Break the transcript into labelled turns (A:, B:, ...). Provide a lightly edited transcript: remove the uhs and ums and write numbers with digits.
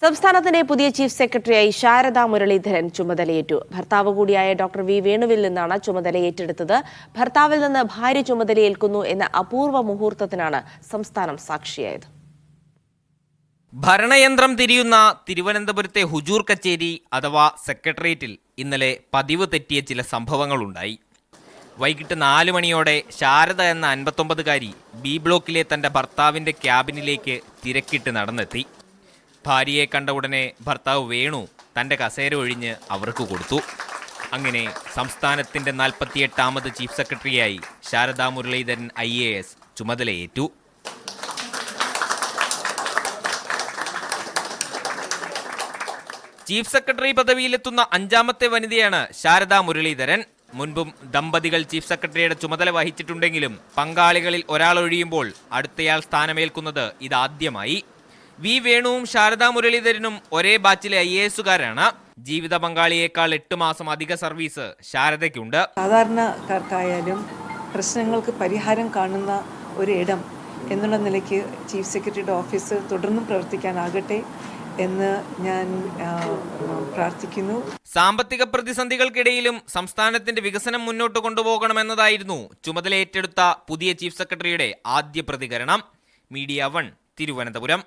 A: സംസ്ഥാനത്തിന്റെ പുതിയ ചീഫ് സെക്രട്ടറിയായി ശാരദ മുരളീധരൻ ചുമതലയേറ്റു. ഭർത്താവ് കൂടിയായ ഡോക്ടർ വി വേണുവിൽ നിന്നാണ് ചുമതല ഏറ്റെടുത്തത്. ഭർത്താവിൽ നിന്ന് ഭാര്യ ചുമതലയേൽക്കുന്നു എന്ന അപൂർവ മുഹൂർത്തത്തിനാണ് സംസ്ഥാനം സാക്ഷിയായത്.
B: ഭരണയന്ത്രം തിരിയുന്ന തിരുവനന്തപുരത്തെ ഹുജൂർ കച്ചേരി അഥവാ സെക്രട്ടേറിയറ്റിൽ ഇന്നലെ പതിവ് തെറ്റിയ ചില സംഭവങ്ങളുണ്ടായി. വൈകിട്ട് 4 മണിയോടെ ശാരദ എന്ന 59കാരി ബി ബ്ലോക്കിലെ തന്റെ ഭർത്താവിന്റെ ക്യാബിനിലേക്ക് തിരക്കിട്ട് നടന്നെത്തി. ഭാര്യയെ കണ്ട ഉടനെ ഭർത്താവ് വേണു തന്റെ കസേര ഒഴിഞ്ഞ് അവർക്ക് കൊടുത്തു. അങ്ങനെ സംസ്ഥാനത്തിന്റെ 48ാമത് ചീഫ് സെക്രട്ടറിയായി ശാരദ മുരളീധരൻ IAS ചുമതലയേറ്റു. ചീഫ് സെക്രട്ടറി പദവിയിലെത്തുന്ന 5ാമത്തെ വനിതയാണ് ശാരദ മുരളീധരൻ. മുൻപും ദമ്പതികൾ ചീഫ് സെക്രട്ടറിയുടെ ചുമതല വഹിച്ചിട്ടുണ്ടെങ്കിലും പങ്കാളികളിൽ ഒരാൾ ഒഴിയുമ്പോൾ അടുത്തയാൾ സ്ഥാനമേൽക്കുന്നത് ഇതാദ്യമായി. വി വേണുവും ശാരദ മുരളീധരനും ഒരേ ബാച്ചിലെ IASകാരാണ്. ജീവിത പങ്കാളിയേക്കാൾ 8 മാസം അധിക സർവീസ് ശാരദയ്ക്കുണ്ട്.
C: സാധാരണക്കാർക്കായാലും പ്രശ്നങ്ങൾക്ക് പരിഹാരം കാണുന്ന ഒരു ഇടം എന്നുള്ള നിലയ്ക്ക് ചീഫ് സെക്രട്ടറിയുടെ ഓഫീസ് തുടർന്നും പ്രവർത്തിക്കാനാകട്ടെ എന്ന് ഞാൻ പ്രാർത്ഥിക്കുന്നു.
B: സാമ്പത്തിക പ്രതിസന്ധികൾക്കിടയിലും സംസ്ഥാനത്തിന്റെ വികസനം മുന്നോട്ട് കൊണ്ടുപോകണമെന്നതായിരുന്നു ചുമതല ഏറ്റെടുത്ത പുതിയ ചീഫ് സെക്രട്ടറിയുടെ ആദ്യ പ്രതികരണം. മീഡിയ 1 തിരുവനന്തപുരം.